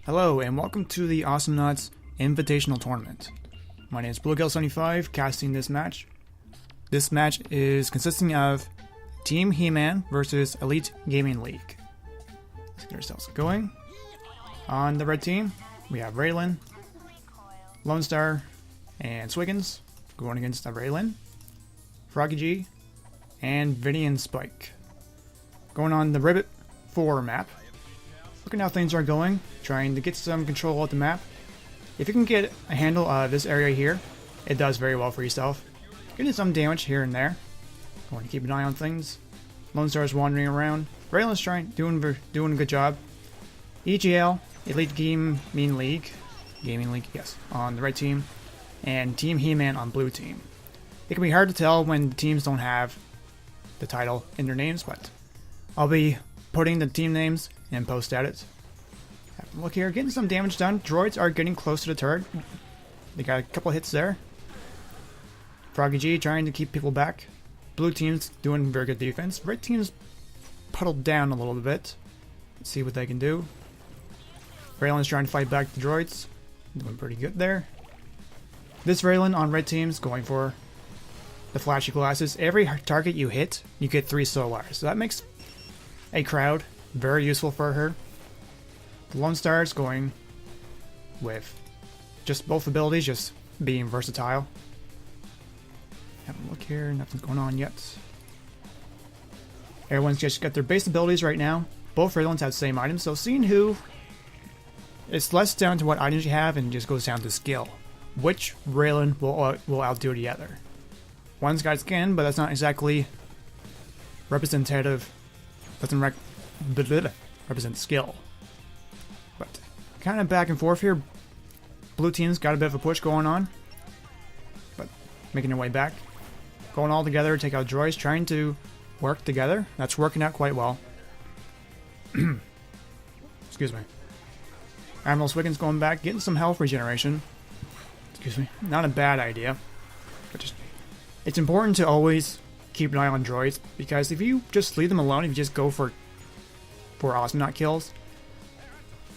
Hello and welcome to the Awesomenauts Invitational Tournament. My name is BlueGill75, casting this match. This match is consisting of Team He-Man versus Elite Gaming League. Let's get ourselves going. On the red team, we have Raylan, Lone Star, and Swiggins going against Raylan, Froggy G, and Vinny and Spike. Going on the Ribbit 4 map. Looking how things are going, trying to get some control of the map. If you can get a handle of this area here, it does very well for yourself. Getting some damage here and there. Going to keep an eye on things. Lone Star's wandering around. Raylan's doing a good job. EGL, Elite Gaming League, yes, on the red team, and Team He-Man on blue team. It can be hard to tell when the teams don't have the title in their names, but I'll be putting the team names in post edits. Have a look here, getting some damage done. Droids are getting close to the turret. They got a couple hits there. Froggy G trying to keep people back. Blue team's doing very good defense. Red team's puddled down a little bit. Let's see what they can do. Raylan's trying to fight back the droids. Doing pretty good there. This Raylan on red team's going for the flashy glasses. Every target you hit, you get 3 solars. So that makes a crowd very useful for her. The Lone Star is going with just both abilities, just being versatile. Have a look here, nothing's going on yet. Everyone's just got their base abilities right now. Both Raylans have the same items, so seeing who, it's less down to what items you have and just goes down to skill. Which Raylan will outdo the other. One's got skin, but that's not exactly representative. Doesn't represent skill. But kind of back and forth here. Blue team's got a bit of a push going on, but making their way back. Going all together, take out droids, trying to work together. That's working out quite well. Excuse me. Admiral Swiggin's going back, getting some health regeneration. Excuse me. Not a bad idea. But just, it's important to always keep an eye on droids, because if you just leave them alone, if you just go for Awesomenaut kills,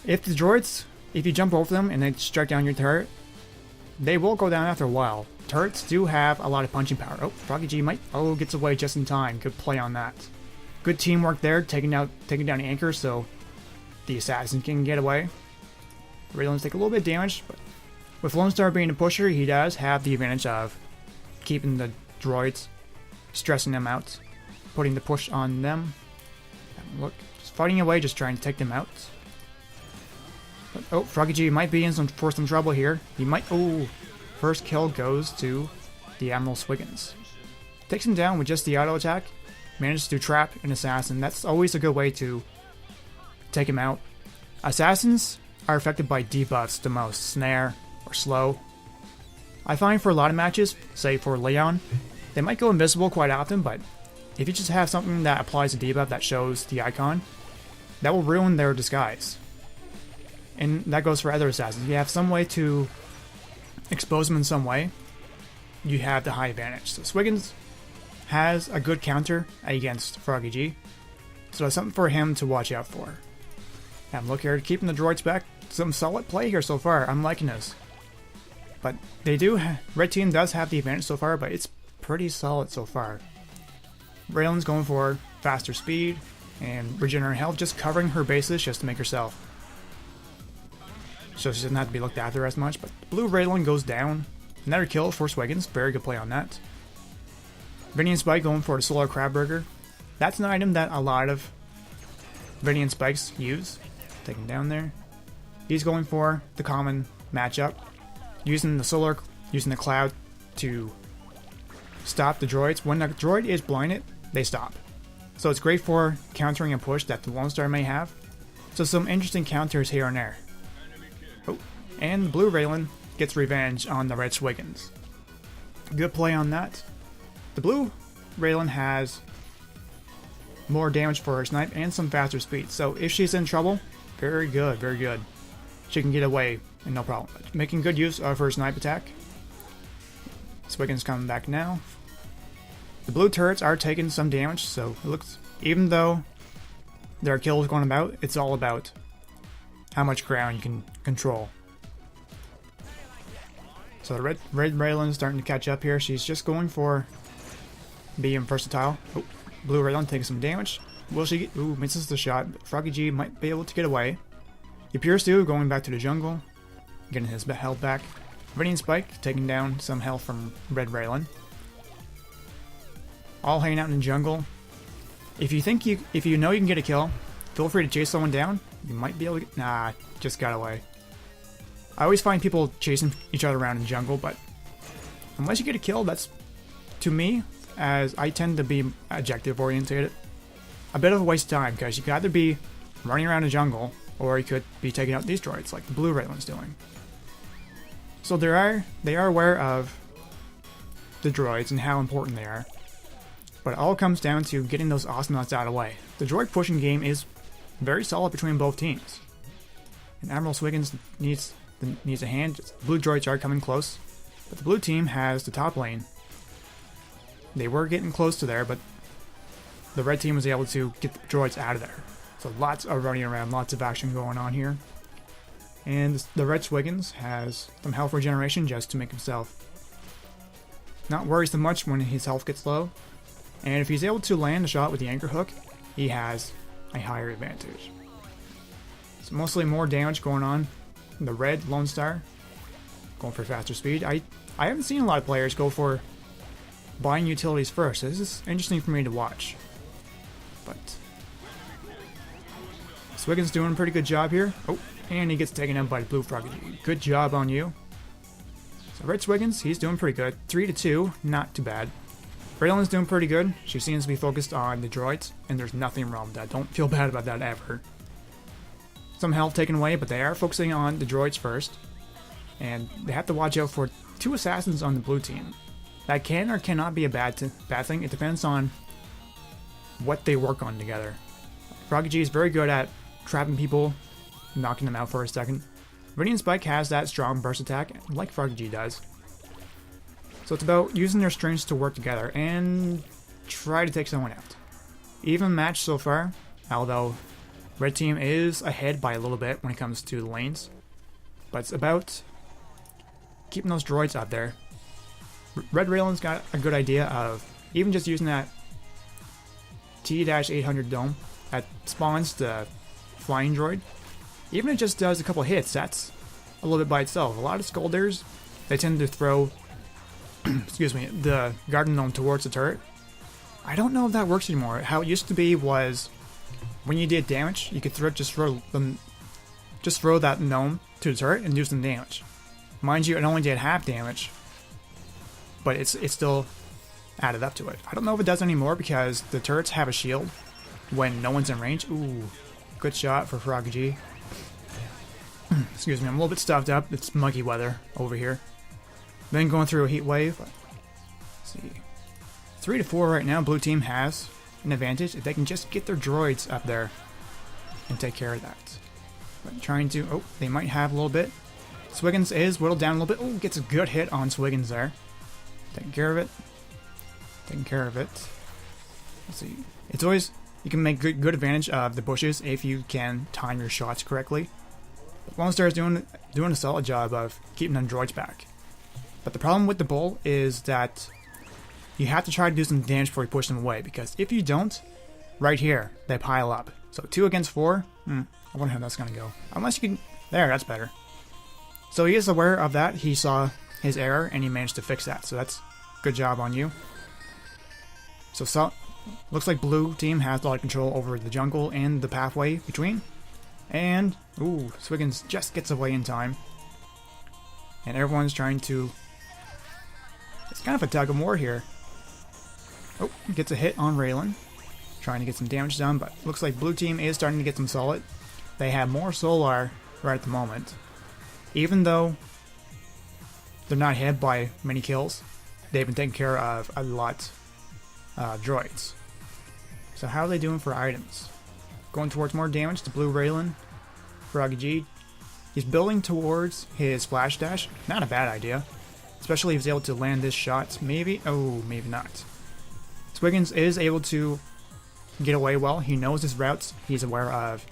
if the droids, if you jump over them and they strike down your turret, they will go down after a while. Turrets do have a lot of punching power. Oh, Froggy G gets away just in time. Good play on that. Good teamwork there, taking down the anchor so the assassin can get away. Raylan's take a little bit of damage, but with Lone Star being a pusher, he does have the advantage of keeping the droids, stressing them out, putting the push on them. Look, just fighting away, just trying to take them out. But, oh, Froggy G might be in for some trouble here. He might. Oh, first kill goes to the Admiral Swiggins. Takes him down with just the auto attack. Manages to trap an assassin. That's always a good way to take him out. Assassins are affected by debuffs the most. Snare or slow. I find for a lot of matches, say for Leon, they might go invisible quite often, but if you just have something that applies a debuff that shows the icon, that will ruin their disguise. And that goes for other assassins. If you have some way to expose them in some way, you have the high advantage. So Swiggins has a good counter against Froggy G, so that's something for him to watch out for. Have a look here, keeping the droids back. Some solid play here so far. I'm liking this. But they do, red team does have the advantage so far, but it's pretty solid so far. Raylan's going for faster speed and regenerating health, just covering her bases just to make herself, so she doesn't have to be looked after as much. But blue Raylan goes down. Another kill for Swiggins. Very good play on that. Vinny and Spike going for the Solar Crab Burger. That's an item that a lot of Vinny and Spikes use. Take him down there. He's going for the common matchup, using the cloud to stop the droids. When the droid is blinded, they stop. So it's great for countering a push that the Lone Star may have. So some interesting counters here and there. Oh, and blue Raylan gets revenge on the red Swiggins. Good play on that. The blue Raylan has more damage for her snipe and some faster speed. So if she's in trouble, very good, very good. She can get away and no problem. Making good use of her snipe attack. Swiggins coming back now. The blue turrets are taking some damage, so it looks, even though there are kills going about, it's all about how much ground you can control. So the red Raylan's starting to catch up here. She's just going for being versatile. Oh, blue Raylan taking some damage. Will she get... Ooh, misses the shot. Froggy G might be able to get away. He appears to, going back to the jungle. Getting his health back. Radiant Spike taking down some health from red Raylan. All hanging out in the jungle. If you know you can get a kill, feel free to chase someone down. You might be able to get... Nah, just got away. I always find people chasing each other around in the jungle, but unless you get a kill, that's, to me, as I tend to be objective oriented, a bit of a waste of time, because you could either be running around the jungle, or you could be taking out these droids, like the blue Raylan's doing. So they are aware of the droids and how important they are, but it all comes down to getting those Awesomenauts out of the way. The droid pushing game is very solid between both teams, and Admiral Swiggins needs a hand. Blue droids are coming close, but the blue team has the top lane. They were getting close to there, but the red team was able to get the droids out of there. So lots of running around, lots of action going on here. And the red Swiggins has some health regeneration just to make himself not worry so much when his health gets low. And if he's able to land a shot with the anchor hook, he has a higher advantage. So mostly more damage going on. The red Lone Star going for faster speed. I haven't seen a lot of players go for buying utilities first. This is interesting for me to watch. But Swiggins doing a pretty good job here. Oh, and he gets taken out by the blue Froggy. Good job on you. So red Swiggins, he's doing pretty good. 3-2, not too bad. Raylan's doing pretty good. She seems to be focused on the droids, and there's nothing wrong with that. Don't feel bad about that ever. Some health taken away, but they are focusing on the droids first. And they have to watch out for 2 assassins on the blue team. That can or cannot be a bad thing. It depends on what they work on together. Froggy G is very good at trapping people, knocking them out for a second. Radiant Spike has that strong burst attack, like Froggy G does. So it's about using their strengths to work together and try to take someone out. Even match so far, although red team is ahead by a little bit when it comes to the lanes. But it's about keeping those droids out there. Red Raylan's got a good idea of even just using that T-800 dome that spawns the flying droid. Even if it just does a couple hits, that's a little bit by itself. A lot of Scolders, they tend to throw excuse me, the garden gnome towards the turret. I don't know if that works anymore. How it used to be was when you did damage, you could just throw that gnome to the turret and do some damage. Mind you, it only did half damage, but it's still added up to it. I don't know if it does anymore because the turrets have a shield when no one's in range. Ooh, good shot for Froggy G. Excuse me, I'm a little bit stuffed up. It's muggy weather over here. Then going through a heat wave. Let's see. 3-4 right now. Blue team has an advantage if they can just get their droids up there and take care of that. But trying to... Oh, they might have a little bit. Swiggins is whittled down a little bit. Oh, gets a good hit on Swiggins there. Taking care of it. Taking care of it. Let's see. It's always... You can make good advantage of the bushes if you can time your shots correctly. But Lone Star is doing a solid job of keeping them droids back. But the problem with the bull is that you have to try to do some damage before you push them away, because if you don't, right here, they pile up. So 2 against 4, I wonder how that's going to go. Unless you can... There, that's better. So he is aware of that. He saw his error, and he managed to fix that. So that's good job on you. So looks like blue team has a lot of control over the jungle and the pathway between. And, ooh, Swiggins just gets away in time. And everyone's trying to... It's kind of a tug of war here. Oh, gets a hit on Raylan. Trying to get some damage done, but looks like blue team is starting to get some solid. They have more solar right at the moment. Even though they're not hit by many kills, they've been taking care of a lot droids. So how are they doing for items? Going towards more damage to blue Raylan. Froggy G. He's building towards his flash dash. Not a bad idea. Especially if he's able to land this shot. Maybe. Oh, maybe not. Swiggins is able to get away well. He knows his routes. He's aware of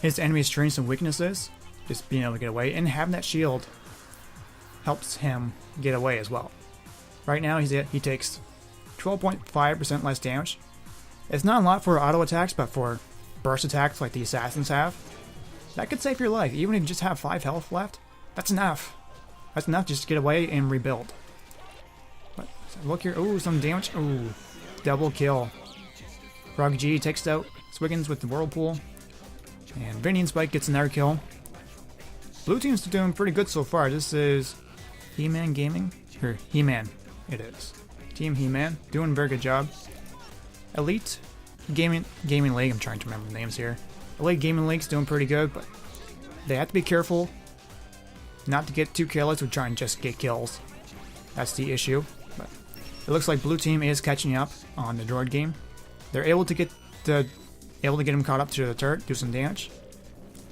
his enemy's strengths and weaknesses, just being able to get away, and having that shield helps him get away as well. Right now he takes 12.5% less damage. It's not a lot for auto attacks, but for burst attacks like the assassins have, that could save your life. Even if you just have 5 health left, that's enough. That's enough just to get away and rebuild. But look here, ooh, some damage, ooh, double kill. Frog G takes out Swiggins with the Whirlpool, and Vinny and Spike gets another kill. Blue team's doing pretty good so far. This is He-Man Gaming, or He-Man, it is. Team He-Man, doing a very good job. Elite Gaming League, I'm trying to remember the names here. Elite Gaming League's doing pretty good, but they have to be careful not to get too careless with trying to just get kills. That's the issue. But it looks like blue team is catching up on the droid game. They're able to get him caught up to the turret, do some damage.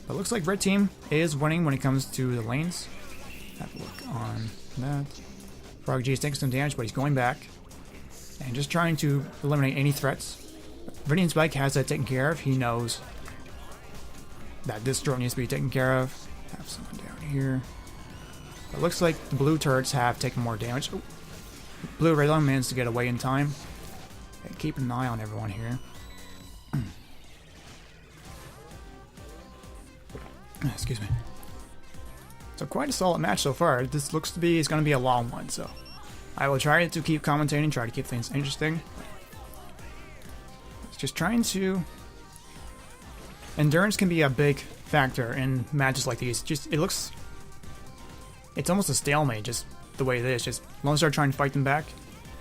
But it looks like red team is winning when it comes to the lanes. Have a look on that. Frog G is taking some damage, but he's going back and just trying to eliminate any threats. Vinny and Spike has that taken care of. He knows that this droid needs to be taken care of. Have someone down here. It looks like the blue turrets have taken more damage. Oh. Blue Red Line managed to get away in time. And keep an eye on everyone here. Excuse me. So quite a solid match so far. This looks to be, it's going to be a long one, so I will try to keep commentating, try to keep things interesting. It's just trying to... Endurance can be a big factor in matches like these. Just, it looks... It's almost a stalemate, just the way it is. Just Lone Star trying to fight them back.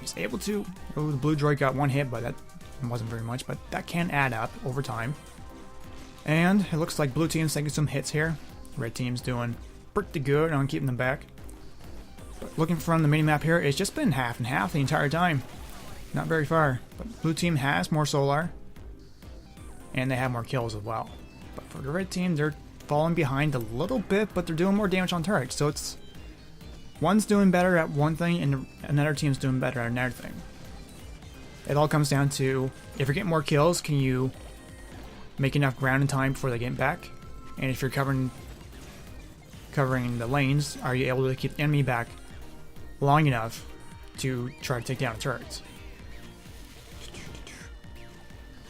He's able to... Oh, the blue droid got one hit, but that wasn't very much. But that can add up over time. And it looks like blue team's taking some hits here. Red team's doing pretty good on keeping them back. But looking from the minimap here, it's just been half and half the entire time. Not very far. But blue team has more solar. And they have more kills as well. But for the red team, they're falling behind a little bit, but they're doing more damage on turrets. So it's... One's doing better at one thing, and another team's doing better at another thing. It all comes down to, if you're getting more kills, can you make enough ground in time before they get back? And if you're covering the lanes, are you able to keep the enemy back long enough to try to take down the turrets?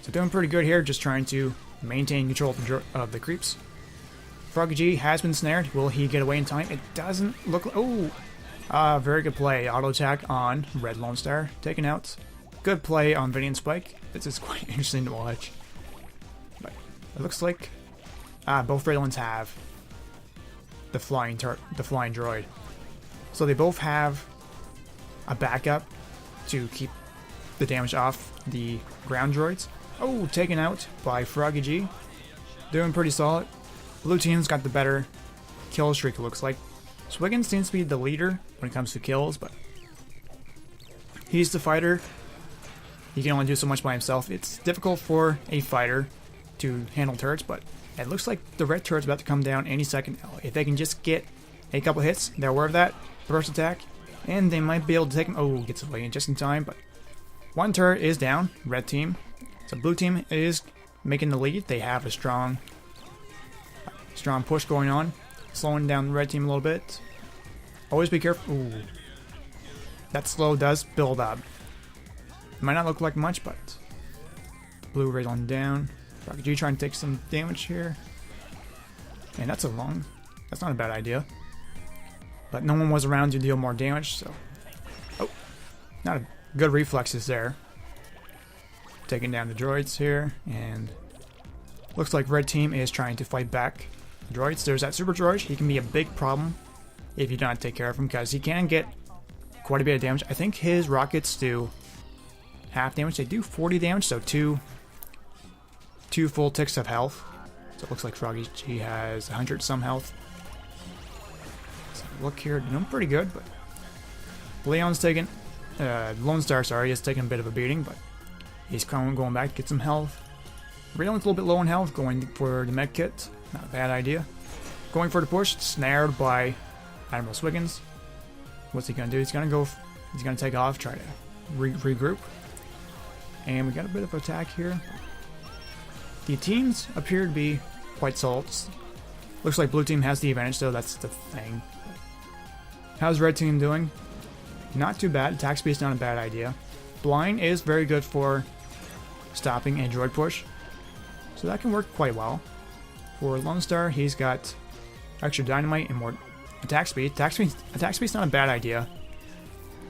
So doing pretty good here, just trying to maintain control of the creeps. Froggy G has been snared. Will he get away in time? It doesn't look like... Oh! Very good play. Auto attack on Red Lone Star. Taken out. Good play on Vinny and Spike. This is quite interesting to watch. But it looks like both Red Ones have the flying droid. So they both have a backup to keep the damage off the ground droids. Oh, taken out by Froggy G. Doing pretty solid. Blue team's got the better kill streak, it looks like. Swiggins seems to be the leader when it comes to kills, but he's the fighter. He can only do so much by himself. It's difficult for a fighter to handle turrets, but it looks like the red turret's about to come down any second. If they can just get a couple hits, they're aware of that. Burst attack, and they might be able to take him. Oh, gets away in just in time, but one turret is down, red team. So blue team is making the lead. They have a strong push going on, slowing down the red team a little bit. Always be careful. Ooh. That slow does build up. It might not look like much, but blue right on down. Rocket G trying to take some damage here. And that's not a bad idea. But no one was around to deal more damage, so... Oh, not a good reflexes there. Taking down the droids here, and looks like red team is trying to fight back the droids. There's that super droid. He can be a big problem if you don't take care of him, because he can get quite a bit of damage. I think his rockets do half damage. They do 40 damage, so two full ticks of health. So it looks like Froggy G has 100 some health. So look here, doing pretty good, but Leon's taking Lone Star, sorry, is taking a bit of a beating, but he's going back to get some health. Raylan's a little bit low in health, going for the med kit. Not a bad idea. Going for the push, snared by Admiral Swiggins. What's he gonna do? He's gonna take off, try to regroup. And we got a bit of attack here. The teams appear to be quite solid. Looks like blue team has the advantage though, that's the thing. How's red team doing? Not too bad. Attack speed is not a bad idea. Blind is very good for stopping a droid push, so that can work quite well. For Lone Star, he's got extra dynamite and more attack speed. Attack speed is not a bad idea.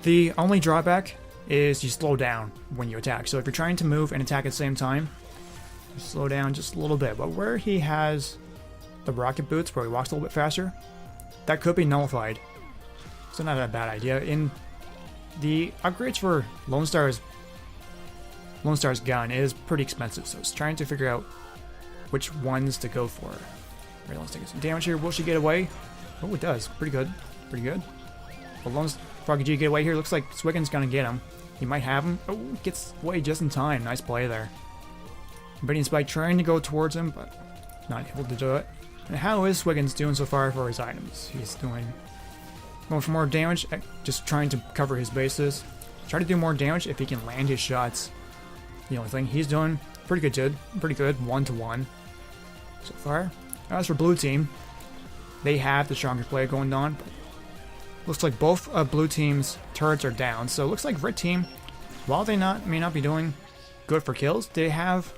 The only drawback is you slow down when you attack. So if you're trying to move and attack at the same time, you slow down just a little bit. But where he has the rocket boots, where he walks a little bit faster, that could be nullified. So not a bad idea. In the upgrades for Lone Star's gun is pretty expensive, so it's trying to figure out which ones to go for. Right, let's take some damage here. Will she get away? Oh, it does. Pretty good. Pretty good. Well, Froggy G get away here. Looks like Swiggin's gonna get him. He might have him. Oh, gets away just in time. Nice play there. Betty and Spike trying to go towards him, but not able to do it. And how is Swiggins doing so far for his items? He's going for more damage, just trying to cover his bases. Try to do more damage if he can land his shots. The only thing he's doing pretty good, 1-to-1 so far. As for blue team, they have the stronger play going on. But looks like both of blue team's turrets are down, so it looks like red team, while they may not be doing good for kills, they have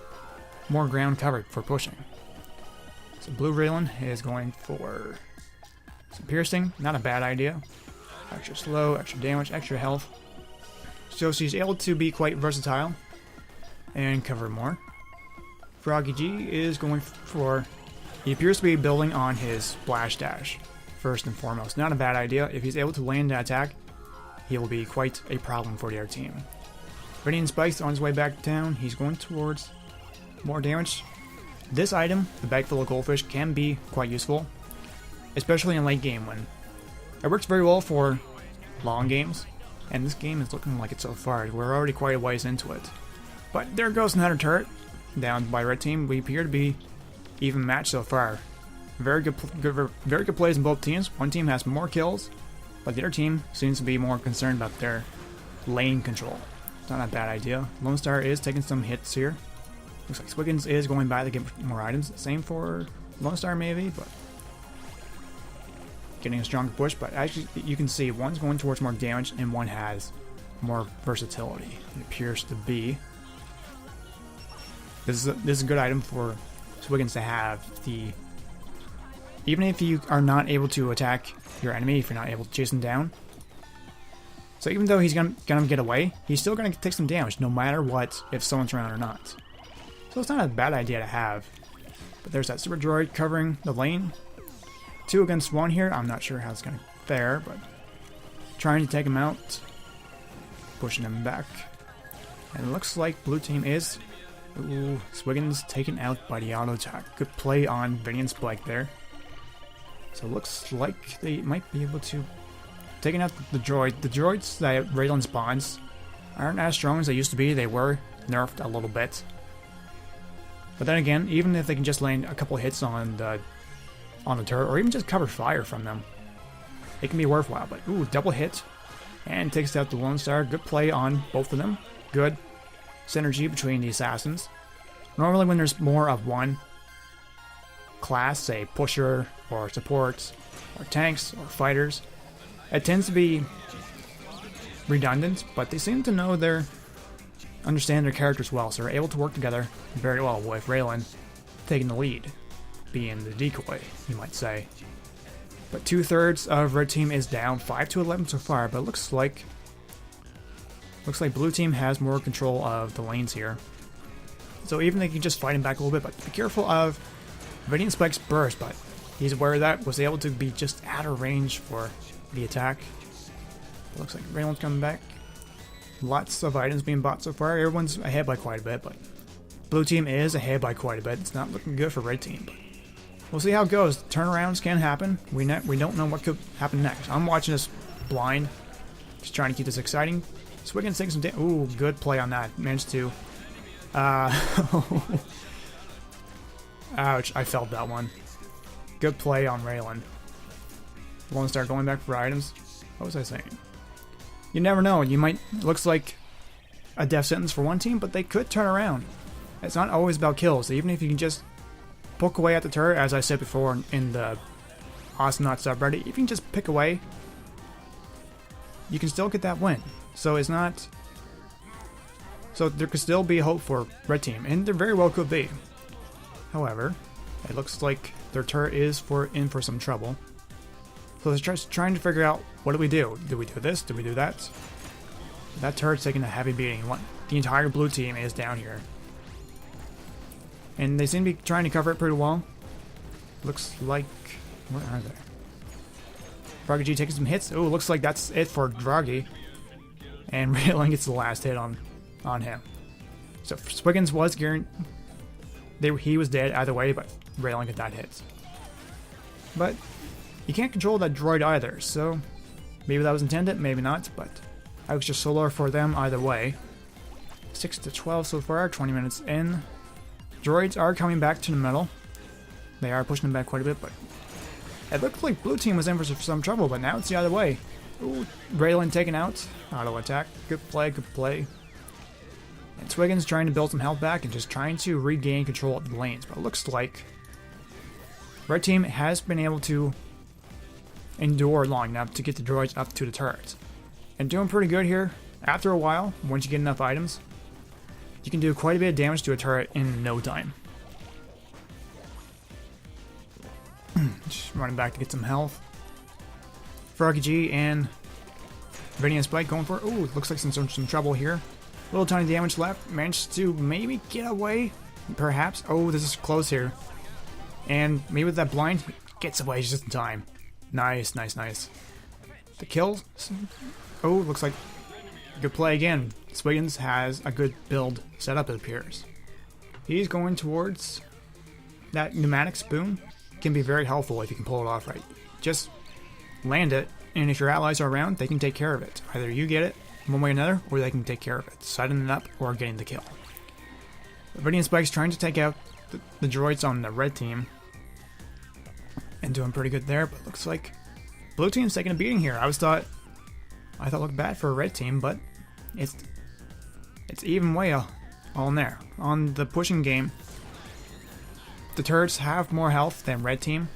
more ground covered for pushing. So blue Raylan is going for some piercing, not a bad idea. Extra slow, extra damage, extra health. So she's able to be quite versatile and cover more. Froggy G is going for, he appears to be building on his splash dash first and foremost. Not a bad idea. If he's able to land that attack, he will be quite a problem for the other team. Vinny and Spike's on his way back down. He's going towards more damage. This item, the bag full of goldfish, can be quite useful, especially in late game when it works very well for long games, and this game is looking like it so far. We're already quite a ways into it. But there goes another turret down by red team. We appear to be even matched so far. Very good plays in both teams. One team has more kills, but the other team seems to be more concerned about their lane control. It's not a bad idea. Lone Star is taking some hits here. Looks like Swiggins is going by to get more items. Same for Lone Star maybe, but getting a stronger push. But actually, you can see one's going towards more damage and one has more versatility. It appears to be. This is a good item for Swiggins to have. Even if you are not able to attack your enemy, if you're not able to chase him down. So even though he's gonna get away, he's still gonna take some damage no matter what, if someone's around or not. So it's not a bad idea to have. But there's that super droid covering the lane. 2 against 1 here. I'm not sure how it's gonna fare, but trying to take him out, pushing him back. And it looks like blue team is. Ooh, Swiggins taken out by the auto attack. Good play on Vinny and Spike there. So it looks like they might be able to taking out the droid. The droids that Raylan spawns aren't as strong as they used to be. They were nerfed a little bit. But then again, even if they can just land a couple hits on the turret, or even just cover fire from them, it can be worthwhile. But ooh, double hit, and takes out the Lone Star. Good play on both of them. Good synergy between the assassins. Normally when there's more of one class, say pusher or support or tanks or fighters, it tends to be redundant, but they seem to understand their characters well, so they're able to work together very well, with Raylan taking the lead, being the decoy, you might say. But 2/3 of red team is down, 5-11 so far, but it looks like blue team has more control of the lanes here. So even they can just fight him back a little bit, but be careful of Vinny and Spike's burst, but he's aware of that, was able to be just out of range for the attack. It looks like Raylan's coming back. Lots of items being bought so far. Everyone's ahead by quite a bit, but blue team is ahead by quite a bit. It's not looking good for red team, but we'll see how it goes. Turnarounds can happen. We don't know what could happen next. I'm watching this blind, just trying to keep this exciting. Swiggins taking some damage. Ooh, good play on that. Managed to. Ouch, I felt that one. Good play on Raylan. Lone Star going back for items. What was I saying? You never know. Looks like a death sentence for one team, but they could turn around. It's not always about kills. Even if you can just poke away at the turret, as I said before in the Awesomenauts subreddit. If you can just pick away, you can still get that win. So it's not... So there could still be hope for red team, and there very well could be. However, it looks like their turret is in for some trouble. So they're just trying to figure out, what do we do? Do we do this? Do we do that? That turret's taking a heavy beating. The entire blue team is down here. And they seem to be trying to cover it pretty well. Looks like... What are they? Froggy G taking some hits. Oh, looks like that's it for Froggy. And Railing gets the last hit on him. So Swiggins was guaranteed... He was dead either way, but Railing got that hit. But you can't control that droid either, so maybe that was intended, maybe not, but I was just solar for them either way. 6 to 12 so far, 20 minutes in. Droids are coming back to the middle. They are pushing them back quite a bit, but it looked like blue team was in for some trouble, but now it's the other way. Ooh, Raylan taken out. Auto attack. Good play, good play. And Swiggins trying to build some health back and just trying to regain control of the lanes. But it looks like red team has been able to endure long enough to get the droids up to the turrets. And doing pretty good here. After a while, once you get enough items, you can do quite a bit of damage to a turret in no time. Just running back to get some health. Froggy G and Vinny and Spike going for it. Ooh, looks like some trouble here. Little tiny damage left. Managed to maybe get away. Perhaps. Oh, this is close here. And maybe with that blind, gets away just in time. Nice, nice, nice. The kill. Oh, looks like good play again. Swiggins has a good build set up, it appears. He's going towards that pneumatic spoon. Can be very helpful if you can pull it off right. Just land it, and if your allies are around, they can take care of it. Either you get it one way or another, or they can take care of it, setting it up or getting the kill. Vinny Spike's trying to take out the droids on the red team, and doing pretty good there. But looks like blue team's taking a beating here. I thought it looked bad for a red team, but it's even way all in there. On the pushing game, the turrets have more health than red team,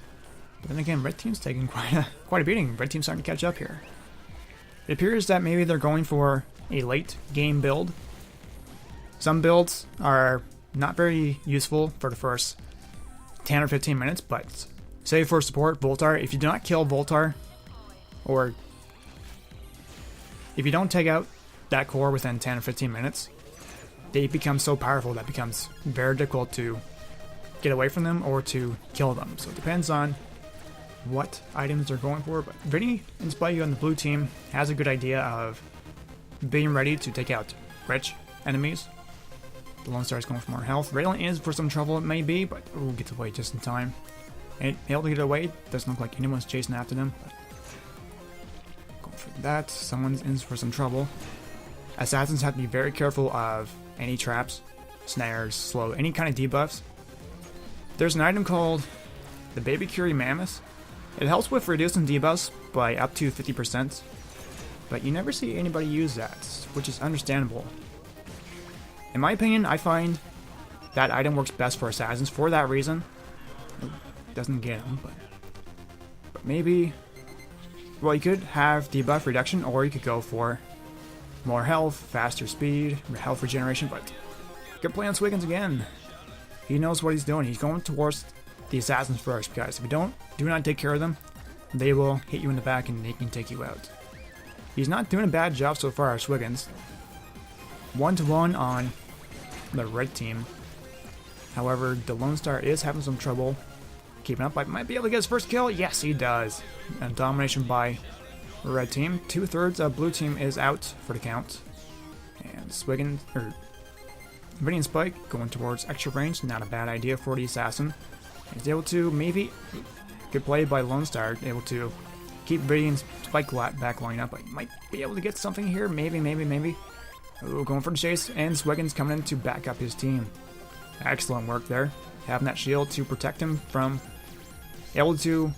but then again, red team's taking quite a beating. Red team's starting to catch up here. It appears that maybe they're going for a late game build. Some builds are not very useful for the first 10 or 15 minutes, but say for support, Voltar, if you do not kill Voltar, or if you don't take out that core within 10 or 15 minutes, they become so powerful that it becomes very difficult to get away from them or to kill them. So it depends on what items they're going for, but Vinny and Spike on the blue team has a good idea of being ready to take out rich enemies. The Lone Star is going for more health. Raylan is for some trouble, it may be, but ooh, gets away just in time. And able to get away. Doesn't look like anyone's chasing after them. But going for that. Someone's in for some trouble. Assassins have to be very careful of any traps, snares, slow, any kind of debuffs. There's an item called the Baby Curie Mammoth. It helps with reducing debuffs by up to 50%, but you never see anybody use that, which is understandable. In my opinion, I find that item works best for assassins for that reason. It doesn't get them, but maybe... Well, you could have debuff reduction, or you could go for more health, faster speed, health regeneration, but good play on Swiggins again. He knows what he's doing. He's going towards the assassins first, because if you do not take care of them, they will hit you in the back and they can take you out. He's not doing a bad job so far, Swiggins. 1-1 on the red team. However, the Lone Star is having some trouble keeping up. Might be able to get his first kill. Yes, he does. And domination by red team. 2/3 of blue team is out for the count. And Swiggins, or Vinny and Spike going towards extra range. Not a bad idea for the assassin. He's able to maybe, good play by Lone Star, able to keep Vinny and Spike back lining up. But might be able to get something here. Maybe. Ooh, going for the chase, and Swiggins coming in to back up his team. Excellent work there. Having that shield to protect him from able to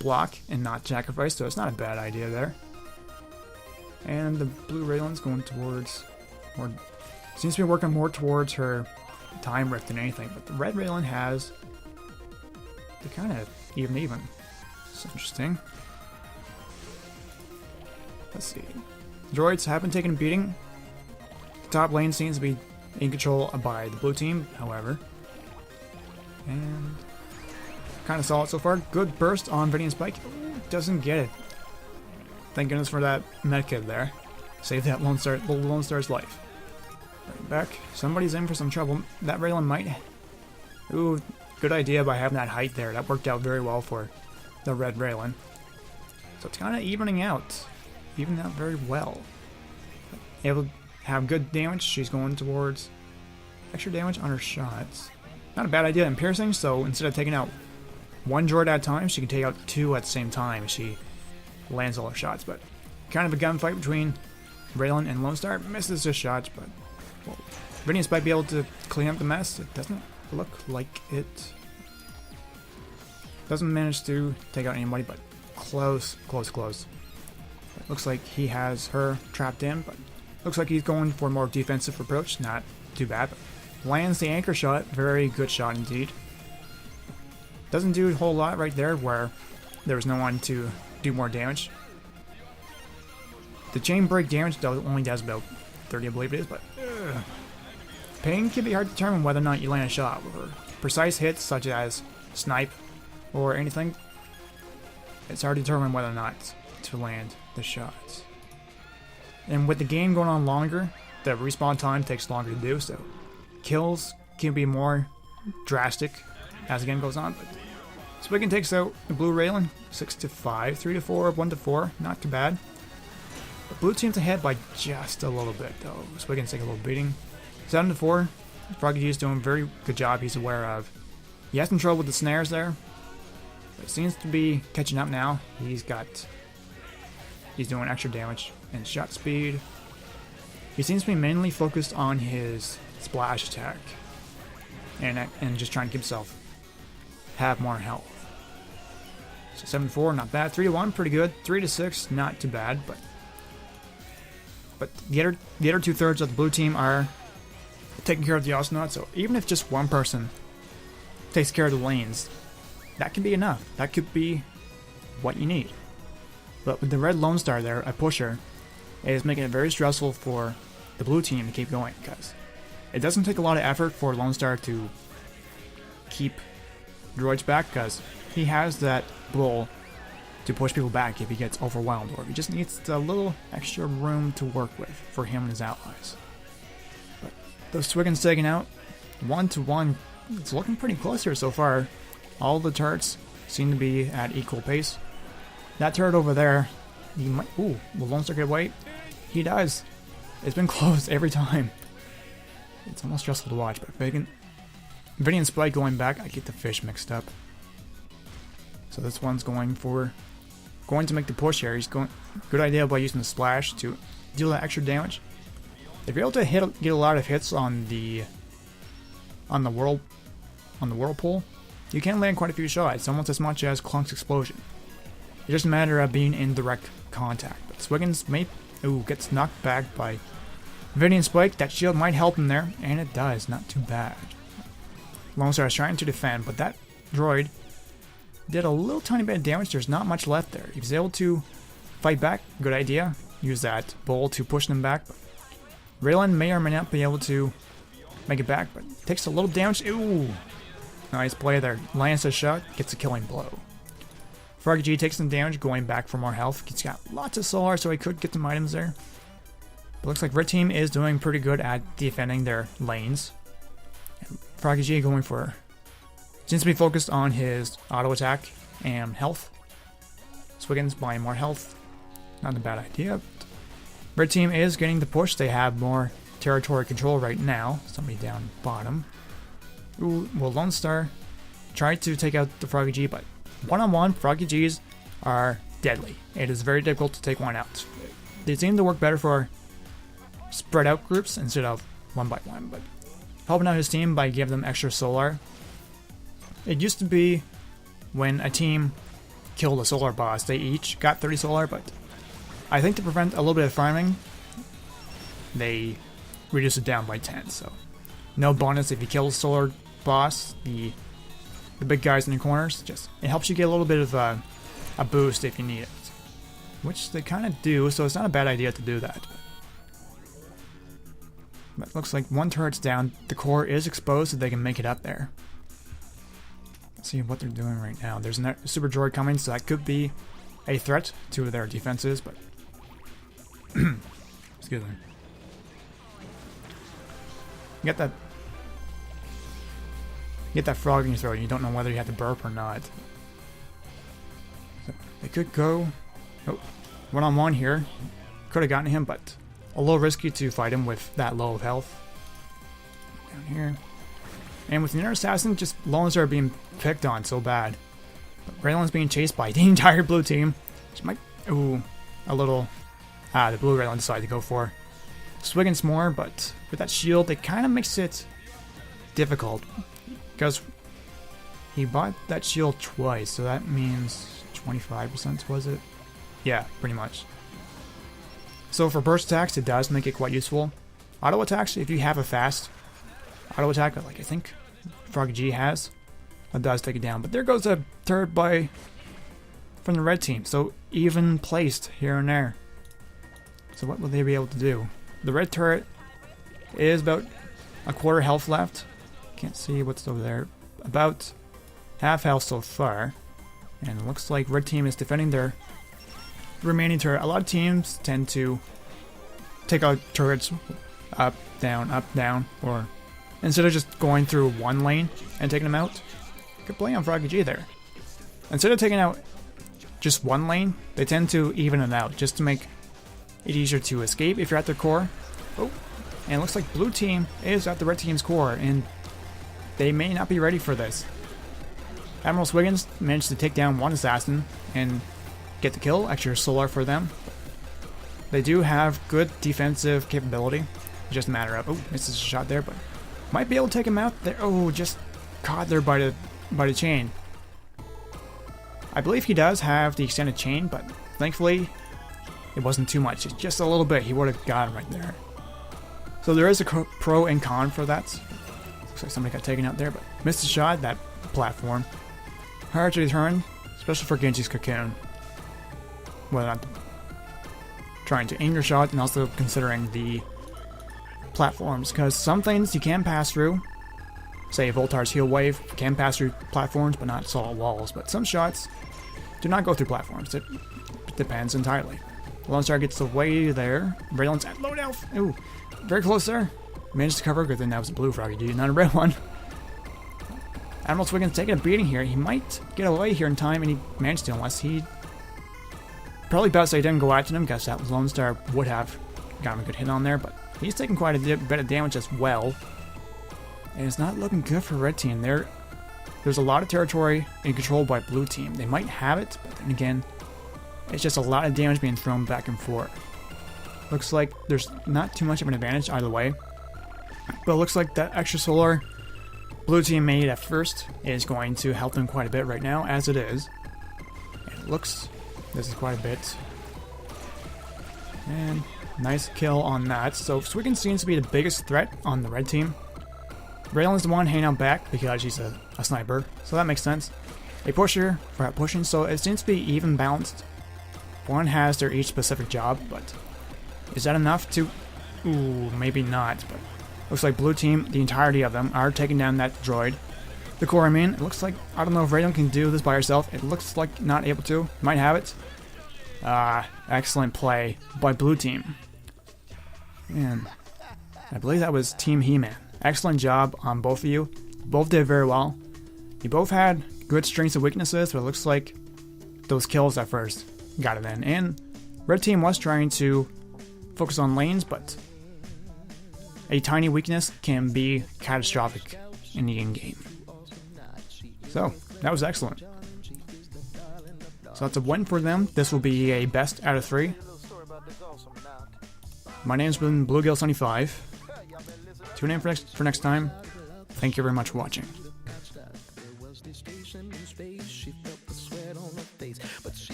block and not sacrifice, so it's not a bad idea there. And the blue Raylan's going towards, or seems to be working more towards her time rift than anything, but the red Raylan has they're kind of even. It's interesting. Let's see. Droids have been taking a beating. The top lane seems to be in control by the blue team, however. And kind of solid so far. Good burst on Invitational Spike. Ooh, doesn't get it. Thank goodness for that medkit there. Save that Lone Star's life. Right back. Somebody's in for some trouble. That Raylan might... Ooh, good idea by having that height there. That worked out very well for the red Raylan. So it's kind of evening out. Evening out very well. Able to have good damage. She's going towards extra damage on her shots. Not a bad idea in piercing, so instead of taking out one droid at a time, she can take out two at the same time. She lands all her shots, but kind of a gunfight between Raylan and Lone Star. Misses his shots, but well, Invitational might be able to clean up the mess. It doesn't look like it. Doesn't manage to take out anybody, but close. It looks like he has her trapped in, but looks like he's going for a more defensive approach. Not too bad, but lands the anchor shot. Very good shot indeed. Doesn't do a whole lot right there where there was no one to do more damage. The chain break damage only does about 30, I believe it is, but pain can be hard to determine whether or not you land a shot. Or precise hits such as snipe or anything, it's hard to determine whether or not to land the shots. And with the game going on longer, the respawn time takes longer to do, so kills can be more drastic as the game goes on. But Swiggin takes out the blue Raylan 6-5, 3-4, 1-4, not too bad. The blue team's ahead by just a little bit though. Swiggin's taking a little beating. 7-4. Froggy G is doing a very good job. He's aware of. He has some trouble with the snares there, but it seems to be catching up now. He's doing extra damage and shot speed. He seems to be mainly focused on his splash attack and just trying to keep himself have more health. So 7-4, not bad. 3-1, pretty good. 3-6, not too bad, but the other 2/3 of the blue team are taking care of the Awesomenauts. So even if just one person takes care of the lanes, that can be enough. That could be what you need. But with the red Lone Star there, a pusher, it is making it very stressful for the blue team to keep going, because it doesn't take a lot of effort for Lone Star to keep droids back, because he has that role to push people back if he gets overwhelmed, or if he just needs a little extra room to work with for him and his allies. But those Swiggins taken out 1-1. It's looking pretty close here so far. All the turrets seem to be at equal pace. That turret over there, he might... Ooh, will Lone Star get away? He does. It's been close every time. It's almost stressful to watch, but Invitational Spike going back. I get the fish mixed up. So this one's going to make the push here. He's going... Good idea by using the splash to deal that extra damage. If you're able to get a lot of hits on the whirlpool, you can land quite a few shots, almost as much as Clunk's explosion. It's just a matter of being in direct contact. But Swiggins gets knocked back by Invitational Spike. That shield might help him there, and it does. Not too bad. Lone Star is trying to defend, but that droid did a little tiny bit of damage. There's not much left there. He was able to fight back. Good idea. Use that bowl to push them back. But Raylan may or may not be able to make it back, but takes a little damage. Ooh! Nice play there. Lands a shot, gets a killing blow. Froggy G takes some damage, going back for more health. He's got lots of solar, so he could get some items there. But looks like Red Team is doing pretty good at defending their lanes. And Froggy G going for... Seems to be focused on his auto attack and health. Swiggins buying more health. Not a bad idea. Red Team is getting the push. They have more territory control right now. Somebody down bottom. Ooh, well, Lone Star tried to take out the Froggy G, but one-on-one, Froggy Gs are deadly. It is very difficult to take one out. They seem to work better for spread out groups instead of one by one, but helping out his team by giving them extra solar. It used to be when a team killed a solar boss, they each got 30 solar, but I think to prevent a little bit of farming, they reduced it down by 10, so no bonus if you kill a solar boss. The the big guys in the corners. Just it helps you get a little bit of a boost if you need it, which they kind of do. So it's not a bad idea to do that. But it looks like one turret's down. The core is exposed, so they can make it up there. Let's see what they're doing right now. There's a super droid coming, so that could be a threat to their defenses. But excuse me. You get that frog in your throat, and you don't know whether you have to burp or not. So they could go one-on-one here. Could have gotten him, but a little risky to fight him with that low of health. Down here. And with the inner assassin, just Lone Star being picked on so bad. But Raylan's being chased by the entire blue team. Which might... Ooh. A little... the blue Raylan decided to go for Swiggins more, but with that shield, it kind of makes it difficult. Because he bought that shield twice, so that means 25%, was it? Yeah, pretty much. So for burst attacks, it does make it quite useful. Auto attacks, if you have a fast auto attack, like I think Froggy G has, that does take it down. But there goes a turret from the red team, so even placed here and there. So what will they be able to do? The red turret is about a quarter health left. Can't see what's over there. About half health so far. And it looks like red team is defending their remaining turret. A lot of teams tend to take out turrets up, down, or instead of just going through one lane and taking them out. Good play on Froggy G there. Instead of taking out just one lane, they tend to even it out just to make it easier to escape if you're at their core. Oh, and it looks like blue team is at the red team's core, and they may not be ready for this. Admiral Swiggins managed to take down one assassin and get the kill. Extra solar for them. They do have good defensive capability. It's just a matter of misses a shot there, but might be able to take him out there. Oh, just caught there by the chain. I believe he does have the extended chain, but thankfully it wasn't too much. It's just a little bit. He would have got him right there. So there is a pro and con for that. Looks like somebody got taken out there, but missed a shot. That platform hard to return, especially for Genji's cocoon. Well, not trying to aim your shot and also considering the platforms, because some things you can pass through. Say Voltar's heal wave can pass through platforms, but not solid walls. But some shots do not go through platforms. It depends entirely. Lone Star gets away there. Raylan's at low health. Ooh, very close there. Managed to cover. Good thing that was a blue Froggy G, not a red one. Admiral Swiggin's taking a beating here. He might get away here in time, and he managed to, unless he... Probably best that he didn't go after him, because that was Lone Star would have got him a good hit on there, but he's taking quite a bit of damage as well. And it's not looking good for red team. There's a lot of territory in control by blue team. They might have it, but then again, it's just a lot of damage being thrown back and forth. Looks like there's not too much of an advantage either way. But it looks like that extra solar blue team made at first is going to help them quite a bit right now, as it is. And it looks... This is quite a bit. And nice kill on that. So Swiggin seems to be the biggest threat on the red team. Raylan's the one hanging out back because she's a sniper, so that makes sense. They push her for pushing, so it seems to be even balanced. One has their each specific job, but is that enough to... Ooh, maybe not, but looks like blue team, the entirety of them, are taking down that droid. The core, I mean, it looks like, I don't know if Raylan can do this by herself. It looks like not able to. Might have it. Excellent play by blue team. And I believe that was Team He-Man. Excellent job on both of you. Both did very well. You both had good strengths and weaknesses, but it looks like those kills at first got it in. And red team was trying to focus on lanes, but a tiny weakness can be catastrophic in the in-game. So, that was excellent. So that's a win for them. This will be a best out of 3. My name's been Bluegill75. Tune in for next time. Thank you very much for watching.